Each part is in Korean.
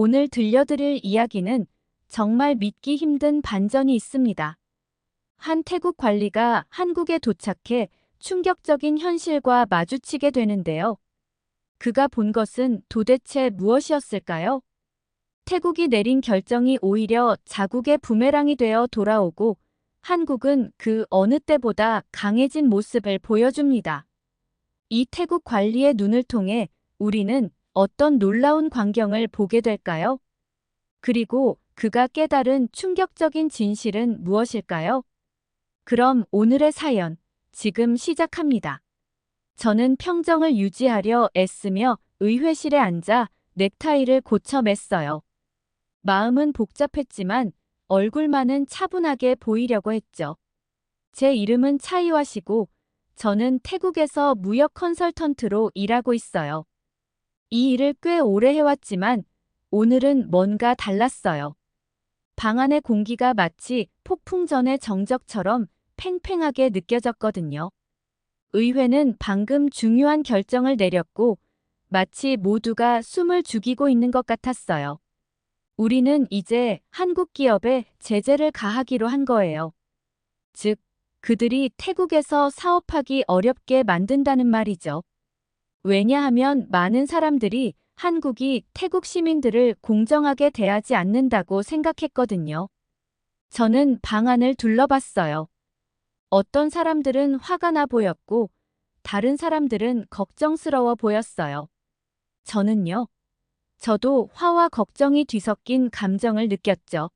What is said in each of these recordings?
오늘 들려드릴 이야기는 정말 믿기 힘든 반전이 있습니다. 한 태국 관리가 한국에 도착해 충격적인 현실과 마주치게 되는데요. 그가 본 것은 도대체 무엇이었을까요? 태국이 내린 결정이 오히려 자국의 부메랑이 되어 돌아오고 한국은 그 어느 때보다 강해진 모습을 보여줍니다. 이 태국 관리의 눈을 통해 우리는 어떤 놀라운 광경을 보게 될까요? 그리고 그가 깨달은 충격적인 진실은 무엇일까요? 그럼 오늘의 사연, 지금 시작합니다. 저는 평정을 유지하려 애쓰며 의회실에 앉아 넥타이를 고쳐 맸어요. 마음은 복잡했지만 얼굴만은 차분하게 보이려고 했죠. 제 이름은 차이와시고 저는 태국에서 무역 컨설턴트로 일하고 있어요. 이 일을 꽤 오래 해왔지만 오늘은 뭔가 달랐어요. 방 안의 공기가 마치 폭풍 전의 정적처럼 팽팽하게 느껴졌거든요. 의회는 방금 중요한 결정을 내렸고 마치 모두가 숨을 죽이고 있는 것 같았어요. 우리는 이제 한국 기업에 제재를 가하기로 한 거예요. 즉, 그들이 태국에서 사업하기 어렵게 만든다는 말이죠. 왜냐하면 많은 사람들이 한국이 태국 시민들을 공정하게 대하지 않는다고 생각했거든요. 저는 방안을 둘러봤어요. 어떤 사람들은 화가 나 보였고, 다른 사람들은 걱정스러워 보였어요. 저는요. 저도 화와 걱정이 뒤섞인 감정을 느꼈죠.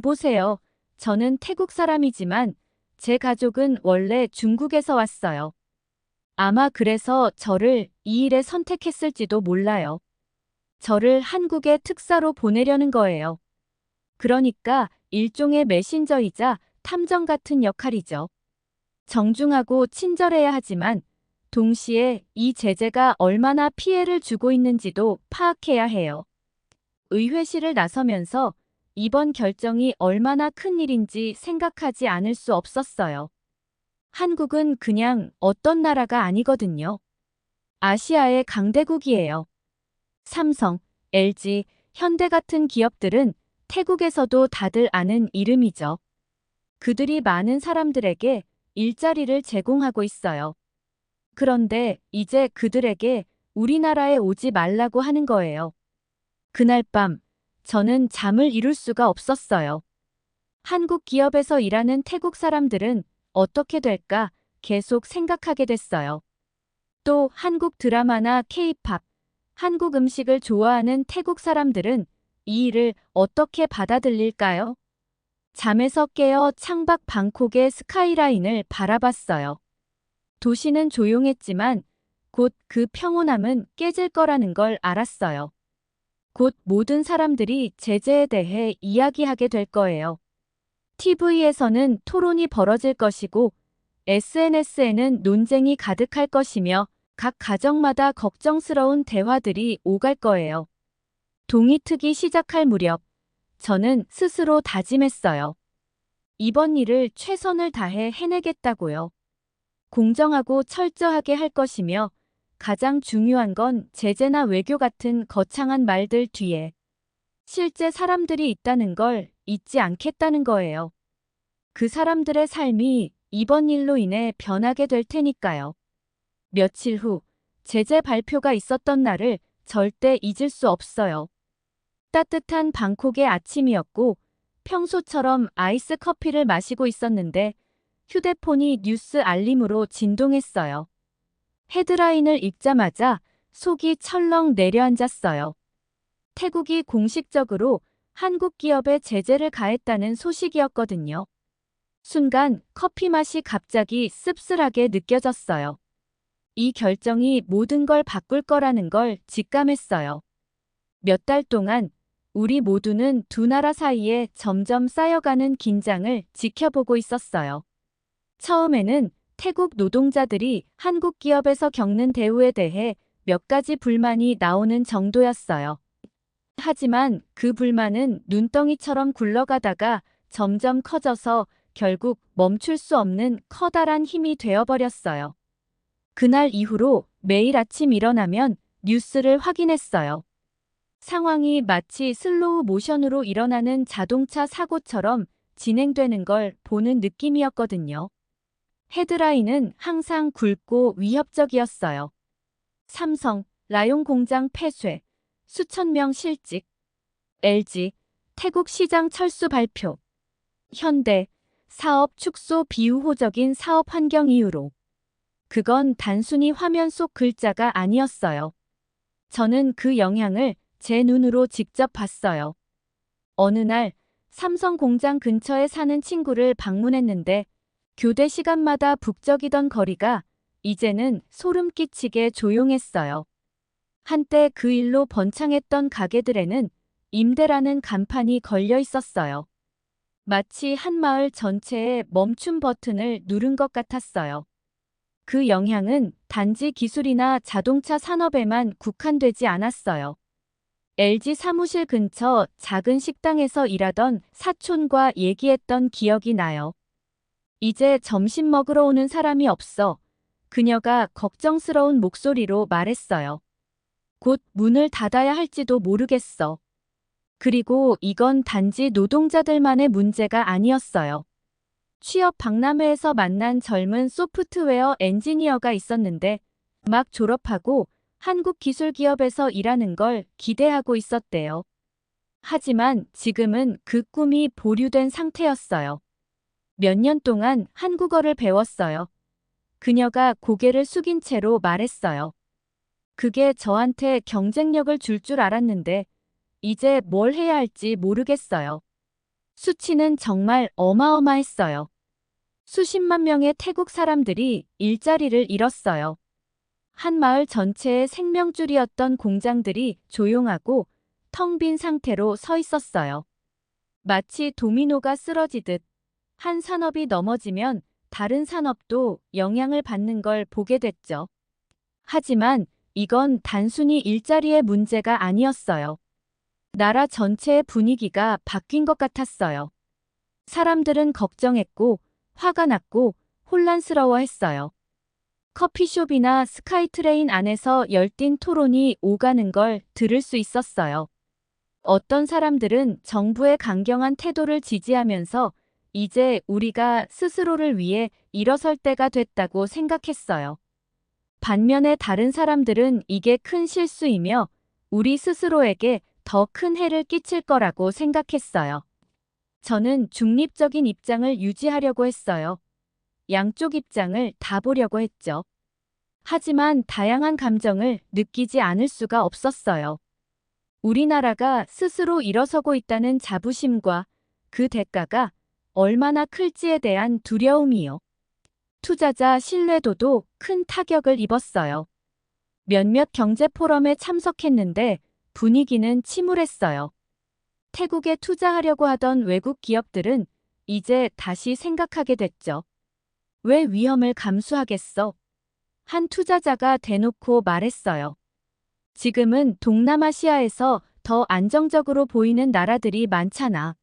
보세요. 저는 태국 사람이지만 제 가족은 원래 중국에서 왔어요. 아마 그래서 저를 이 일에 선택했을지도 몰라요. 저를 한국에 특사로 보내려는 거예요. 그러니까 일종의 메신저이자 탐정 같은 역할이죠. 정중하고 친절해야 하지만 동시에 이 제재가 얼마나 피해를 주고 있는지도 파악해야 해요. 의회실을 나서면서 이번 결정이 얼마나 큰 일인지 생각하지 않을 수 없었어요. 한국은 그냥 어떤 나라가 아니거든요. 아시아의 강대국이에요. 삼성, LG, 현대 같은 기업들은 태국에서도 다들 아는 이름이죠. 그들이 많은 사람들에게 일자리를 제공하고 있어요. 그런데 이제 그들에게 우리나라에 오지 말라고 하는 거예요. 그날 밤, 저는 잠을 이룰 수가 없었어요. 한국 기업에서 일하는 태국 사람들은 어떻게 될까 계속 생각하게 됐어요. 또 한국 드라마나 케이팝, 한국 음식을 좋아하는 태국 사람들은 이 일을 어떻게 받아들일까요? 잠에서 깨어 창밖 방콕의 스카이라인을 바라봤어요. 도시는 조용했지만 곧 그 평온함은 깨질 거라는 걸 알았어요. 곧 모든 사람들이 제재에 대해 이야기하게 될 거예요. TV에서는 토론이 벌어질 것이고 SNS에는 논쟁이 가득할 것이며 각 가정마다 걱정스러운 대화들이 오갈 거예요. 동이 트기 시작할 무렵 저는 스스로 다짐했어요. 이번 일을 최선을 다해 해내겠다고요. 공정하고 철저하게 할 것이며 가장 중요한 건 제재나 외교 같은 거창한 말들 뒤에 실제 사람들이 있다는 걸 잊지 않겠다는 거예요. 그 사람들의 삶이 이번 일로 인해 변하게 될 테니까요. 며칠 후 제재 발표가 있었던 날을 절대 잊을 수 없어요. 따뜻한 방콕의 아침이었고 평소처럼 아이스 커피를 마시고 있었는데 휴대폰이 뉴스 알림으로 진동했어요. 헤드라인을 읽자마자 속이 철렁 내려앉았어요. 태국이 공식적으로 한국 기업에 제재를 가했다는 소식이었거든요. 순간 커피 맛이 갑자기 씁쓸하게 느껴졌어요. 이 결정이 모든 걸 바꿀 거라는 걸 직감했어요. 몇 달 동안 우리 모두는 두 나라 사이에 점점 쌓여가는 긴장을 지켜보고 있었어요. 처음에는 태국 노동자들이 한국 기업에서 겪는 대우에 대해 몇 가지 불만이 나오는 정도였어요. 하지만 그 불만은 눈덩이처럼 굴러가다가 점점 커져서 결국 멈출 수 없는 커다란 힘이 되어버렸어요. 그날 이후로 매일 아침 일어나면 뉴스를 확인했어요. 상황이 마치 슬로우 모션으로 일어나는 자동차 사고처럼 진행되는 걸 보는 느낌이었거든요. 헤드라인은 항상 굵고 위협적이었어요. 삼성, 라용 공장 폐쇄, 수천 명 실직, LG, 태국 시장 철수 발표, 현대, 사업 축소 비우호적인 사업 환경 이유로. 그건 단순히 화면 속 글자가 아니었어요. 저는 그 영향을 제 눈으로 직접 봤어요. 어느 날 삼성 공장 근처에 사는 친구를 방문했는데 교대 시간마다 북적이던 거리가 이제는 소름 끼치게 조용했어요. 한때 그 일로 번창했던 가게들에는 임대라는 간판이 걸려 있었어요. 마치 한 마을 전체에 멈춤 버튼을 누른 것 같았어요. 그 영향은 단지 기술이나 자동차 산업에만 국한되지 않았어요. LG 사무실 근처 작은 식당에서 일하던 사촌과 얘기했던 기억이 나요. 이제 점심 먹으러 오는 사람이 없어. 그녀가 걱정스러운 목소리로 말했어요. 곧 문을 닫아야 할지도 모르겠어. 그리고 이건 단지 노동자들만의 문제가 아니었어요. 취업 박람회에서 만난 젊은 소프트웨어 엔지니어가 있었는데 막 졸업하고 한국 기술 기업에서 일하는 걸 기대하고 있었대요. 하지만 지금은 그 꿈이 보류된 상태였어요. 몇 년 동안 한국어를 배웠어요. 그녀가 고개를 숙인 채로 말했어요. 그게 저한테 경쟁력을 줄 알았는데 이제 뭘 해야 할지 모르겠어요. 수치는 정말 어마어마했어요. 수십만 명의 태국 사람들이 일자리를 잃었어요. 한 마을 전체의 생명줄이었던 공장들이 조용하고 텅 빈 상태로 서 있었어요. 마치 도미노가 쓰러지듯 한 산업이 넘어지면 다른 산업도 영향을 받는 걸 보게 됐죠. 하지만 이건 단순히 일자리의 문제가 아니었어요. 나라 전체의 분위기가 바뀐 것 같았어요. 사람들은 걱정했고 화가 났고 혼란스러워했어요. 커피숍이나 스카이트레인 안에서 열띤 토론이 오가는 걸 들을 수 있었어요. 어떤 사람들은 정부의 강경한 태도를 지지하면서 이제 우리가 스스로를 위해 일어설 때가 됐다고 생각했어요. 반면에 다른 사람들은 이게 큰 실수이며 우리 스스로에게 더 큰 해를 끼칠 거라고 생각했어요. 저는 중립적인 입장을 유지하려고 했어요. 양쪽 입장을 다 보려고 했죠. 하지만 다양한 감정을 느끼지 않을 수가 없었어요. 우리나라가 스스로 일어서고 있다는 자부심과 그 대가가 얼마나 클지에 대한 두려움이요. 투자자 신뢰도도 큰 타격을 입었어요. 몇몇 경제 포럼에 참석했는데 분위기는 침울했어요. 태국에 투자하려고 하던 외국 기업들은 이제 다시 생각하게 됐죠. 왜 위험을 감수하겠어? 한 투자자가 대놓고 말했어요. 지금은 동남아시아에서 더 안정적으로 보이는 나라들이 많잖아.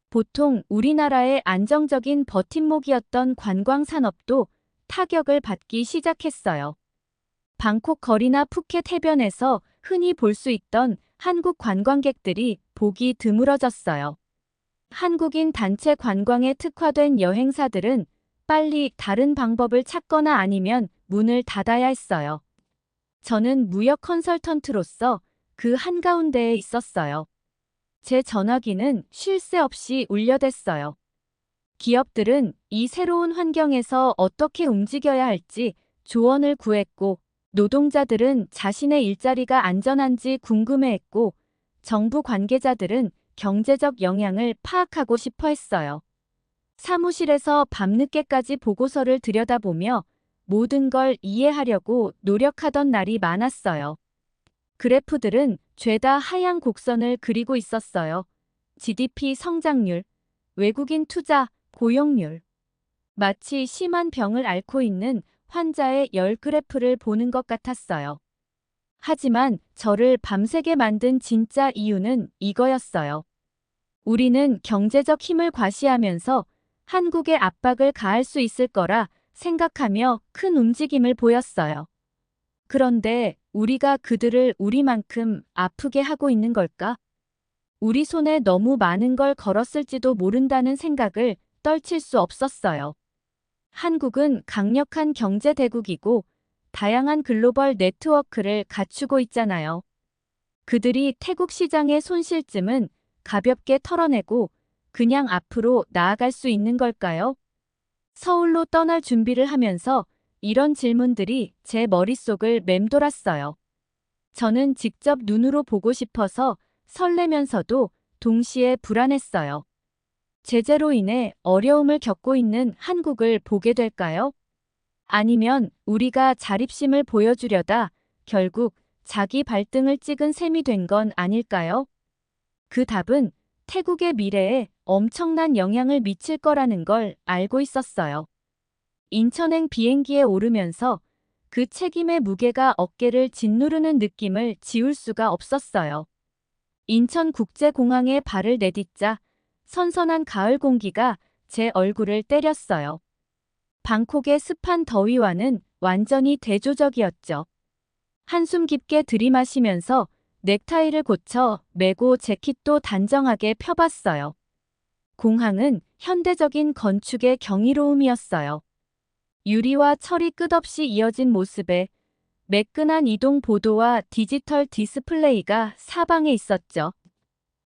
보통 우리나라의 안정적인 버팀목이었던 관광 산업도 타격을 받기 시작했어요. 방콕 거리나 푸켓 해변에서 흔히 볼 수 있던 한국 관광객들이 보기 드물어졌어요. 한국인 단체 관광에 특화된 여행사들은 빨리 다른 방법을 찾거나 아니면 문을 닫아야 했어요. 저는 무역 컨설턴트로서 그 한가운데에 있었어요. 제 전화기는 쉴 새 없이 울려댔어요. 기업들은 이 새로운 환경에서 어떻게 움직여야 할지 조언을 구했고, 노동자들은 자신의 일자리가 안전한지 궁금해했고, 정부 관계자들은 경제적 영향을 파악하고 싶어 했어요. 사무실에서 밤늦게까지 보고서를 들여다보며 모든 걸 이해하려고 노력하던 날이 많았어요. 그래프들은 죄다 하향 곡선을 그리고 있었어요. GDP 성장률, 외국인 투자, 고용률. 마치 심한 병을 앓고 있는 환자의 열 그래프를 보는 것 같았어요. 하지만 저를 밤새게 만든 진짜 이유는 이거였어요. 우리는 경제적 힘을 과시하면서 한국에 압박을 가할 수 있을 거라 생각하며 큰 움직임을 보였어요. 그런데 우리가 그들을 우리만큼 아프게 하고 있는 걸까? 우리 손에 너무 많은 걸 걸었을지도 모른다는 생각을 떨칠 수 없었어요. 한국은 강력한 경제 대국이고 다양한 글로벌 네트워크를 갖추고 있잖아요. 그들이 태국 시장의 손실쯤은 가볍게 털어내고 그냥 앞으로 나아갈 수 있는 걸까요? 서울로 떠날 준비를 하면서 이런 질문들이 제 머릿속을 맴돌았어요. 저는 직접 눈으로 보고 싶어서 설레면서도 동시에 불안했어요. 제재로 인해 어려움을 겪고 있는 한국을 보게 될까요? 아니면 우리가 자립심을 보여주려다 결국 자기 발등을 찍은 셈이 된 건 아닐까요? 그 답은 태국의 미래에 엄청난 영향을 미칠 거라는 걸 알고 있었어요. 인천행 비행기에 오르면서 그 책임의 무게가 어깨를 짓누르는 느낌을 지울 수가 없었어요. 인천국제공항에 발을 내딛자 선선한 가을 공기가 제 얼굴을 때렸어요. 방콕의 습한 더위와는 완전히 대조적이었죠. 한숨 깊게 들이마시면서 넥타이를 고쳐 매고 재킷도 단정하게 펴봤어요. 공항은 현대적인 건축의 경이로움이었어요. 유리와 철이 끝없이 이어진 모습에 매끈한 이동 보도와 디지털 디스플레이가 사방에 있었죠.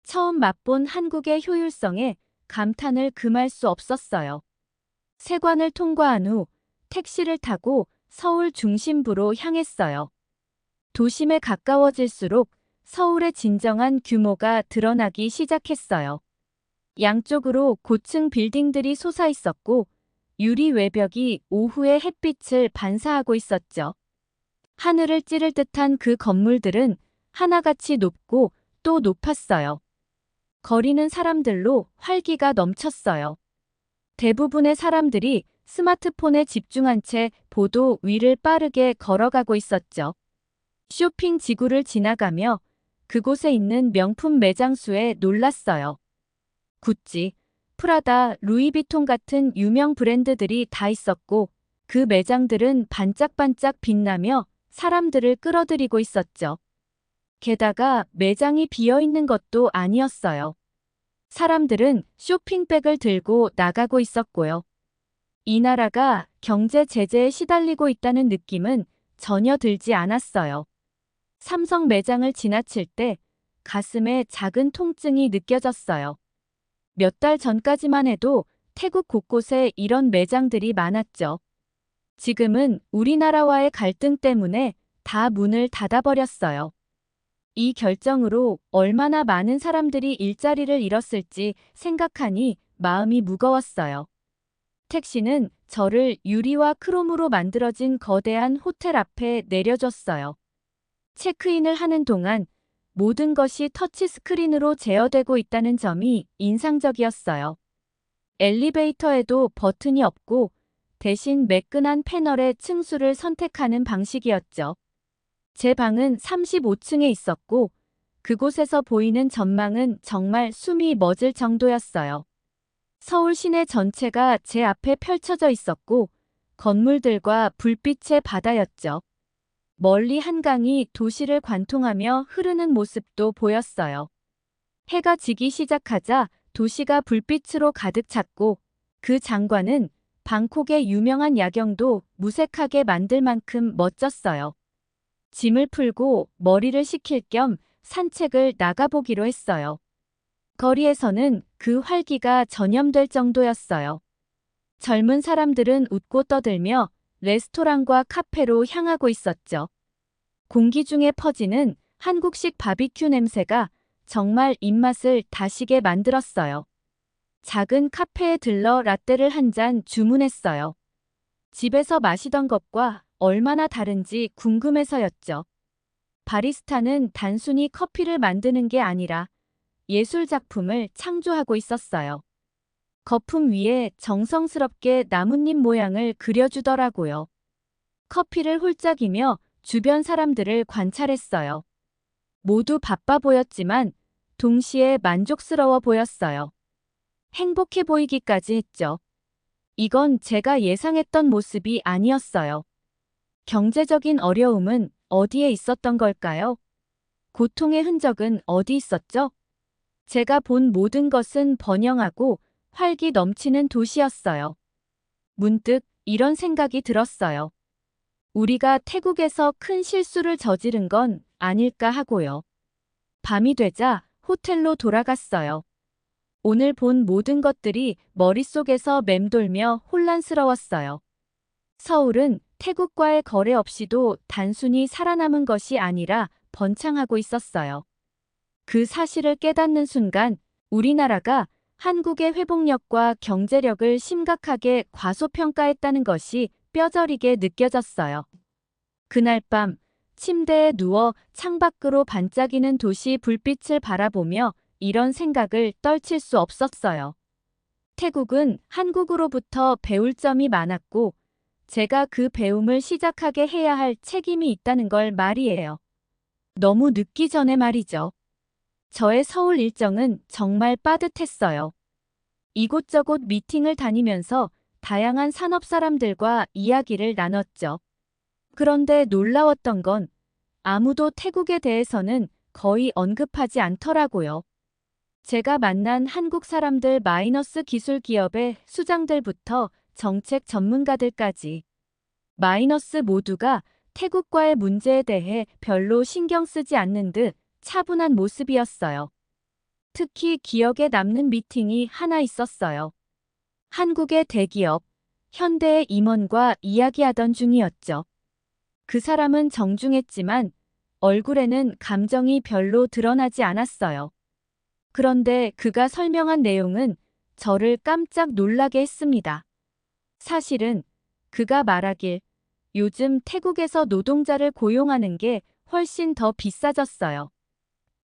처음 맛본 한국의 효율성에 감탄을 금할 수 없었어요. 세관을 통과한 후 택시를 타고 서울 중심부로 향했어요. 도심에 가까워질수록 서울의 진정한 규모가 드러나기 시작했어요. 양쪽으로 고층 빌딩들이 솟아있었고 유리 외벽이 오후의 햇빛을 반사하고 있었죠. 하늘을 찌를 듯한 그 건물들은 하나같이 높고 또 높았어요. 거리는 사람들로 활기가 넘쳤어요. 대부분의 사람들이 스마트폰에 집중한 채 보도 위를 빠르게 걸어가고 있었죠. 쇼핑 지구를 지나가며 그곳에 있는 명품 매장 수에 놀랐어요. 구찌, 프라다, 루이비통 같은 유명 브랜드들이 다 있었고 그 매장들은 반짝반짝 빛나며 사람들을 끌어들이고 있었죠. 게다가 매장이 비어있는 것도 아니었어요. 사람들은 쇼핑백을 들고 나가고 있었고요. 이 나라가 경제 제재에 시달리고 있다는 느낌은 전혀 들지 않았어요. 삼성 매장을 지나칠 때 가슴에 작은 통증이 느껴졌어요. 몇 달 전까지만 해도 태국 곳곳에 이런 매장들이 많았죠. 지금은 우리나라와의 갈등 때문에 다 문을 닫아버렸어요. 이 결정으로 얼마나 많은 사람들이 일자리를 잃었을지 생각하니 마음이 무거웠어요. 택시는 저를 유리와 크롬으로 만들어진 거대한 호텔 앞에 내려줬어요. 체크인을 하는 동안 모든 것이 터치스크린으로 제어되고 있다는 점이 인상적이었어요. 엘리베이터에도 버튼이 없고 대신 매끈한 패널의 층수를 선택하는 방식이었죠. 제 방은 35층에 있었고 그곳에서 보이는 전망은 정말 숨이 멎을 정도였어요. 서울 시내 전체가 제 앞에 펼쳐져 있었고 건물들과 불빛의 바다였죠. 멀리 한강이 도시를 관통하며 흐르는 모습도 보였어요. 해가 지기 시작하자 도시가 불빛으로 가득 찼고 그 장관은 방콕의 유명한 야경도 무색하게 만들 만큼 멋졌어요. 짐을 풀고 머리를 식힐 겸 산책을 나가보기로 했어요. 거리에서는 그 활기가 전염될 정도였어요. 젊은 사람들은 웃고 떠들며 레스토랑과 카페로 향하고 있었죠. 공기 중에 퍼지는 한국식 바비큐 냄새가 정말 입맛을 다시게 만들었어요. 작은 카페에 들러 라떼를 한 잔 주문했어요. 집에서 마시던 것과 얼마나 다른지 궁금해서였죠. 바리스타는 단순히 커피를 만드는 게 아니라 예술 작품을 창조하고 있었어요. 거품 위에 정성스럽게 나뭇잎 모양을 그려주더라고요. 커피를 홀짝이며 주변 사람들을 관찰했어요. 모두 바빠 보였지만 동시에 만족스러워 보였어요. 행복해 보이기까지 했죠. 이건 제가 예상했던 모습이 아니었어요. 경제적인 어려움은 어디에 있었던 걸까요? 고통의 흔적은 어디 있었죠? 제가 본 모든 것은 번영하고 활기 넘치는 도시였어요. 문득 이런 생각이 들었어요. 우리가 태국에서 큰 실수를 저지른 건 아닐까 하고요. 밤이 되자 호텔로 돌아갔어요. 오늘 본 모든 것들이 머릿속에서 맴돌며 혼란스러웠어요. 서울은 태국과의 거래 없이도 단순히 살아남은 것이 아니라 번창하고 있었어요. 그 사실을 깨닫는 순간 우리나라가 한국의 회복력과 경제력을 심각하게 과소평가했다는 것이 뼈저리게 느껴졌어요. 그날 밤 침대에 누워 창밖으로 반짝이는 도시 불빛을 바라보며 이런 생각을 떨칠 수 없었어요. 태국은 한국으로부터 배울 점이 많았고 제가 그 배움을 시작하게 해야 할 책임이 있다는 걸 말이에요. 너무 늦기 전에 말이죠. 저의 서울 일정은 정말 빠듯했어요. 이곳저곳 미팅을 다니면서 다양한 산업 사람들과 이야기를 나눴죠. 그런데 놀라웠던 건 아무도 태국에 대해서는 거의 언급하지 않더라고요. 제가 만난 한국 사람들 마이너스 기술 기업의 수장들부터 정책 전문가들까지 마이너스 모두가 태국과의 문제에 대해 별로 신경 쓰지 않는 듯 차분한 모습이었어요. 특히 기억에 남는 미팅이 하나 있었어요. 한국의 대기업, 현대의 임원과 이야기하던 중이었죠. 그 사람은 정중했지만 얼굴에는 감정이 별로 드러나지 않았어요. 그런데 그가 설명한 내용은 저를 깜짝 놀라게 했습니다. 사실은 그가 말하길 요즘 태국에서 노동자를 고용하는 게 훨씬 더 비싸졌어요.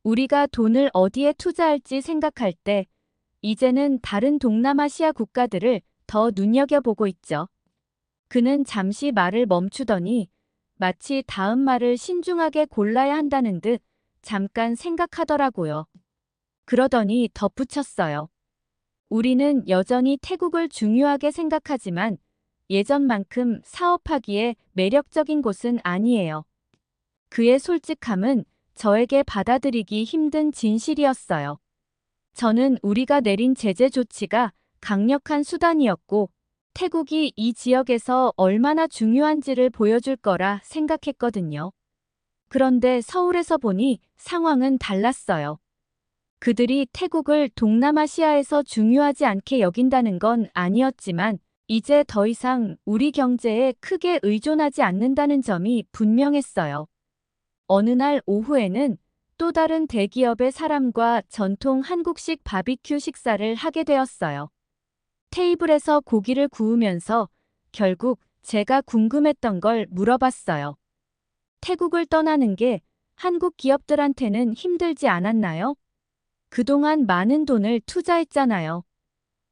우리가 돈을 어디에 투자할지 생각할 때 이제는 다른 동남아시아 국가들을 더 눈여겨보고 있죠. 그는 잠시 말을 멈추더니 마치 다음 말을 신중하게 골라야 한다는 듯 잠깐 생각하더라고요. 그러더니 덧붙였어요. 우리는 여전히 태국을 중요하게 생각하지만 예전만큼 사업하기에 매력적인 곳은 아니에요. 그의 솔직함은 저에게 받아들이기 힘든 진실이었어요. 저는 우리가 내린 제재 조치가 강력한 수단이었고 태국이 이 지역에서 얼마나 중요한지를 보여줄 거라 생각했거든요. 그런데 서울에서 보니 상황은 달랐어요. 그들이 태국을 동남아시아에서 중요하지 않게 여긴다는 건 아니었지만 이제 더 이상 우리 경제에 크게 의존하지 않는다는 점이 분명했어요. 어느 날 오후에는 또 다른 대기업의 사람과 전통 한국식 바비큐 식사를 하게 되었어요. 테이블에서 고기를 구우면서 결국 제가 궁금했던 걸 물어봤어요. 태국을 떠나는 게 한국 기업들한테는 힘들지 않았나요? 그동안 많은 돈을 투자했잖아요.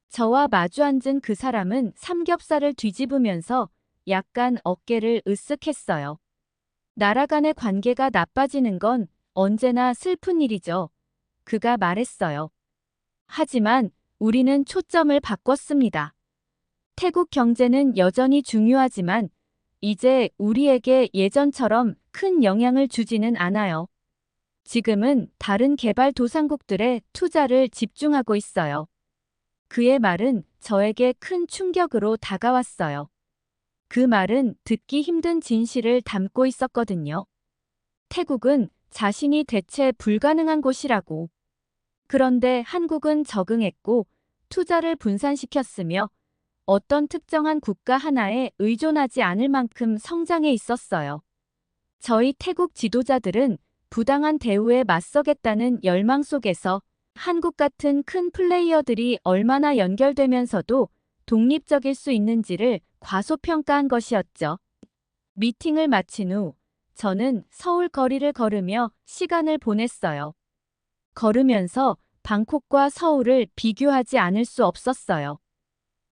저와 마주 앉은 그 사람은 삼겹살을 뒤집으면서 약간 어깨를 으쓱했어요. 나라 간의 관계가 나빠지는 건 언제나 슬픈 일이죠. 그가 말했어요. 하지만 우리는 초점을 바꿨습니다. 태국 경제는 여전히 중요하지만 이제 우리에게 예전처럼 큰 영향을 주지는 않아요. 지금은 다른 개발도상국들의 투자를 집중하고 있어요. 그의 말은 저에게 큰 충격으로 다가왔어요. 그 말은 듣기 힘든 진실을 담고 있었거든요. 태국은 자신이 대체 불가능한 곳이라고. 그런데 한국은 적응했고 투자를 분산시켰으며 어떤 특정한 국가 하나에 의존하지 않을 만큼 성장해 있었어요. 저희 태국 지도자들은 부당한 대우에 맞서겠다는 열망 속에서 한국 같은 큰 플레이어들이 얼마나 연결되면서도 독립적일 수 있는지를 과소평가한 것이었죠. 미팅을 마친 후 저는 서울 거리를 걸으며 시간을 보냈어요. 걸으면서 방콕과 서울을 비교하지 않을 수 없었어요.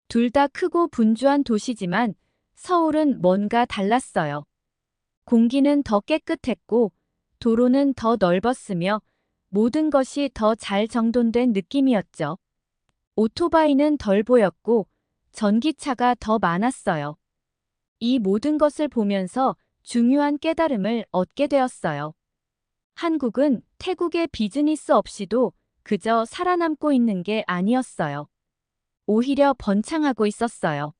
둘 다 크고 분주한 도시지만 서울은 뭔가 달랐어요. 공기는 더 깨끗했고 도로는 더 넓었으며 모든 것이 더 잘 정돈된 느낌이었죠. 오토바이는 덜 보였고 전기차가 더 많았어요. 이 모든 것을 보면서 중요한 깨달음을 얻게 되었어요. 한국은 태국의 비즈니스 없이도 그저 살아남고 있는 게 아니었어요. 오히려 번창하고 있었어요.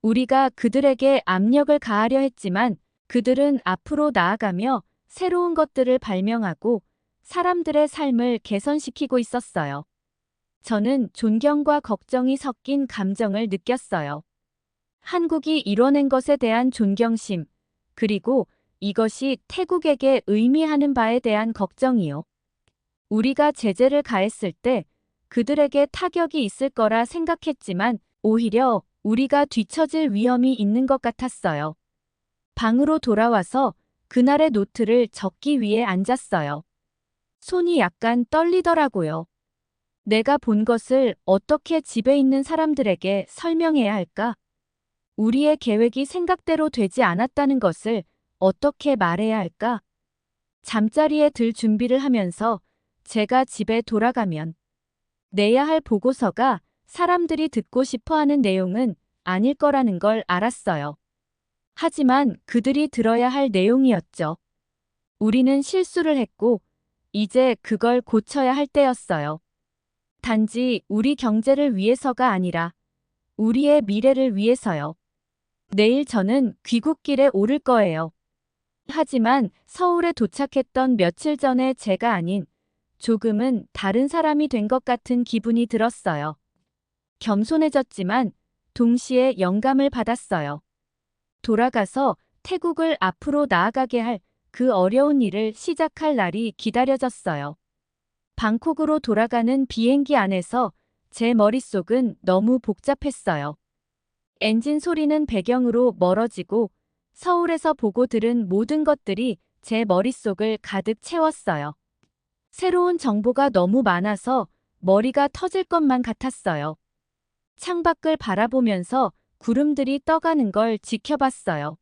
우리가 그들에게 압력을 가하려 했지만 그들은 앞으로 나아가며 새로운 것들을 발명하고 사람들의 삶을 개선시키고 있었어요. 저는 존경과 걱정이 섞인 감정을 느꼈어요. 한국이 이뤄낸 것에 대한 존경심, 그리고 이것이 태국에게 의미하는 바에 대한 걱정이요. 우리가 제재를 가했을 때 그들에게 타격이 있을 거라 생각했지만 오히려 우리가 뒤처질 위험이 있는 것 같았어요. 방으로 돌아와서 그날의 노트를 적기 위해 앉았어요. 손이 약간 떨리더라고요. 내가 본 것을 어떻게 집에 있는 사람들에게 설명해야 할까? 우리의 계획이 생각대로 되지 않았다는 것을 어떻게 말해야 할까? 잠자리에 들 준비를 하면서 제가 집에 돌아가면 내야 할 보고서가 사람들이 듣고 싶어 하는 내용은 아닐 거라는 걸 알았어요. 하지만 그들이 들어야 할 내용이었죠. 우리는 실수를 했고 이제 그걸 고쳐야 할 때였어요. 단지 우리 경제를 위해서가 아니라 우리의 미래를 위해서요. 내일 저는 귀국길에 오를 거예요. 하지만 서울에 도착했던 며칠 전에 제가 아닌 조금은 다른 사람이 된 것 같은 기분이 들었어요. 겸손해졌지만 동시에 영감을 받았어요. 돌아가서 태국을 앞으로 나아가게 할 그 어려운 일을 시작할 날이 기다려졌어요. 방콕으로 돌아가는 비행기 안에서 제 머릿속은 너무 복잡했어요. 엔진 소리는 배경으로 멀어지고 서울에서 보고 들은 모든 것들이 제 머릿속을 가득 채웠어요. 새로운 정보가 너무 많아서 머리가 터질 것만 같았어요. 창밖을 바라보면서 구름들이 떠가는 걸 지켜봤어요.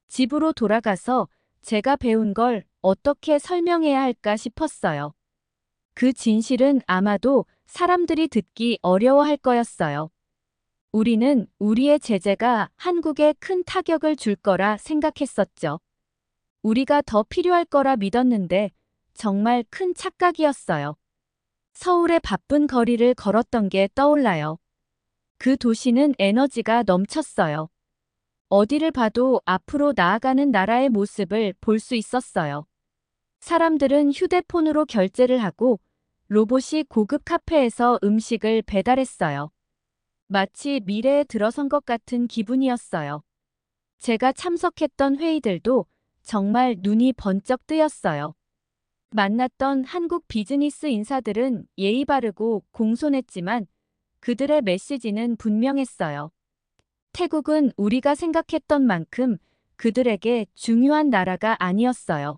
집으로 돌아가서 제가 배운 걸 어떻게 설명해야 할까 싶었어요. 그 진실은 아마도 사람들이 듣기 어려워할 거였어요. 우리는 우리의 제재가 한국에 큰 타격을 줄 거라 생각했었죠. 우리가 더 필요할 거라 믿었는데 정말 큰 착각이었어요. 서울의 바쁜 거리를 걸었던 게 떠올라요. 그 도시는 에너지가 넘쳤어요. 어디를 봐도 앞으로 나아가는 나라의 모습을 볼 수 있었어요. 사람들은 휴대폰으로 결제를 하고 로봇이 고급 카페에서 음식을 배달했어요. 마치 미래에 들어선 것 같은 기분이었어요. 제가 참석했던 회의들도 정말 눈이 번쩍 뜨였어요. 만났던 한국 비즈니스 인사들은 예의 바르고 공손했지만 그들의 메시지는 분명했어요. 태국은 우리가 생각했던 만큼 그들에게 중요한 나라가 아니었어요.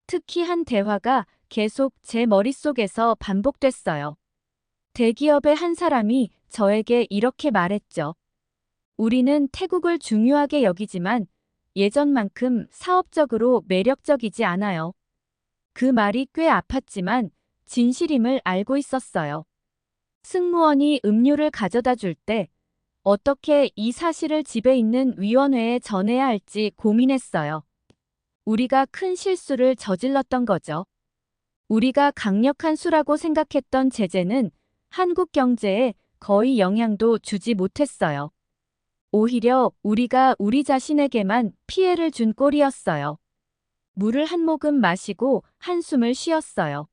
특히 한 대화가 계속 제 머릿속에서 반복됐어요. 대기업의 한 사람이 저에게 이렇게 말했죠. 우리는 태국을 중요하게 여기지만 예전만큼 사업적으로 매력적이지 않아요. 그 말이 꽤 아팠지만 진실임을 알고 있었어요. 승무원이 음료를 가져다 줄 때 어떻게 이 사실을 집에 있는 위원회에 전해야 할지 고민했어요. 우리가 큰 실수를 저질렀던 거죠. 우리가 강력한 수라고 생각했던 제재는 한국 경제에 거의 영향도 주지 못했어요. 오히려 우리가 우리 자신에게만 피해를 준 꼴이었어요. 물을 한 모금 마시고 한숨을 쉬었어요.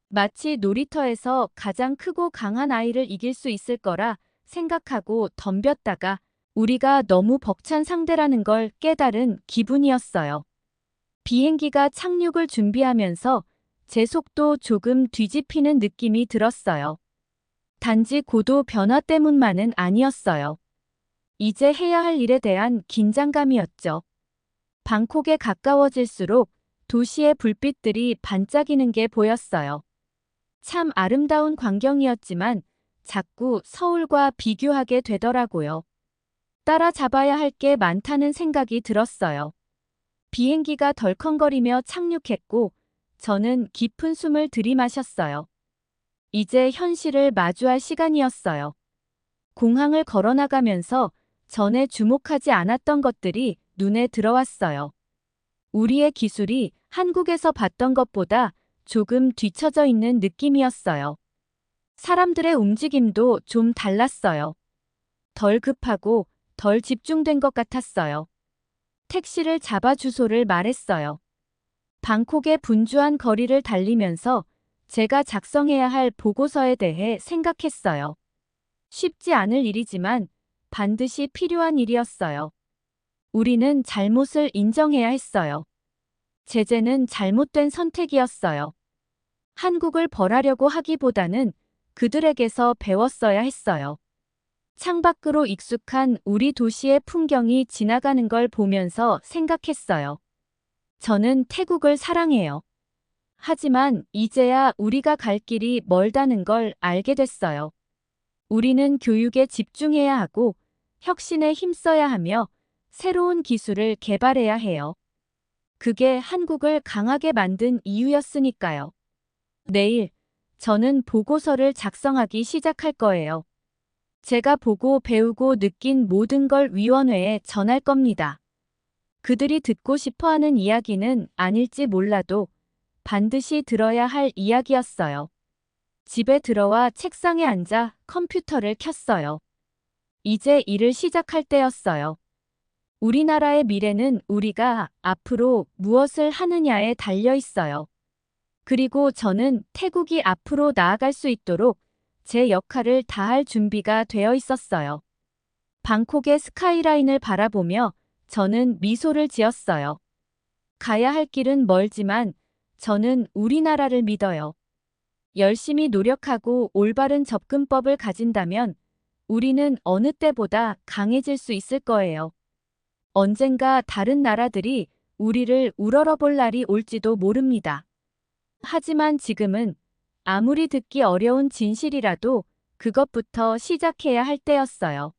마치 놀이터에서 가장 크고 강한 아이를 이길 수 있을 거라 생각하고 덤볐다가 우리가 너무 벅찬 상대라는 걸 깨달은 기분이었어요. 비행기가 착륙을 준비하면서 제 속도 조금 뒤집히는 느낌이 들었어요. 단지 고도 변화 때문만은 아니었어요. 이제 해야 할 일에 대한 긴장감이었죠. 방콕에 가까워질수록 도시의 불빛들이 반짝이는 게 보였어요. 참 아름다운 광경이었지만 자꾸 서울과 비교하게 되더라고요. 따라잡아야 할 게 많다는 생각이 들었어요. 비행기가 덜컹거리며 착륙했고 저는 깊은 숨을 들이마셨어요. 이제 현실을 마주할 시간이었어요. 공항을 걸어나가면서 전에 주목하지 않았던 것들이 눈에 들어왔어요. 우리의 기술이 한국에서 봤던 것보다 조금 뒤처져 있는 느낌이었어요. 사람들의 움직임도 좀 달랐어요. 덜 급하고 덜 집중된 것 같았어요. 택시를 잡아 주소를 말했어요. 방콕의 분주한 거리를 달리면서 제가 작성해야 할 보고서에 대해 생각했어요. 쉽지 않을 일이지만 반드시 필요한 일이었어요. 우리는 잘못을 인정해야 했어요. 제재는 잘못된 선택이었어요. 한국을 벌하려고 하기보다는 그들에게서 배웠어야 했어요. 창밖으로 익숙한 우리 도시의 풍경이 지나가는 걸 보면서 생각했어요. 저는 태국을 사랑해요. 하지만 이제야 우리가 갈 길이 멀다는 걸 알게 됐어요. 우리는 교육에 집중해야 하고 혁신에 힘써야 하며 새로운 기술을 개발해야 해요. 그게 한국을 강하게 만든 이유였으니까요. 내일 저는 보고서를 작성하기 시작할 거예요. 제가 보고 배우고 느낀 모든 걸 위원회에 전할 겁니다. 그들이 듣고 싶어 하는 이야기는 아닐지 몰라도 반드시 들어야 할 이야기였어요. 집에 들어와 책상에 앉아 컴퓨터를 켰어요. 이제 일을 시작할 때였어요. 우리나라의 미래는 우리가 앞으로 무엇을 하느냐에 달려 있어요. 그리고 저는 태국이 앞으로 나아갈 수 있도록 제 역할을 다할 준비가 되어 있었어요. 방콕의 스카이라인을 바라보며 저는 미소를 지었어요. 가야 할 길은 멀지만 저는 우리나라를 믿어요. 열심히 노력하고 올바른 접근법을 가진다면 우리는 어느 때보다 강해질 수 있을 거예요. 언젠가 다른 나라들이 우리를 우러러볼 날이 올지도 모릅니다. 하지만 지금은 아무리 듣기 어려운 진실이라도 그것부터 시작해야 할 때였어요.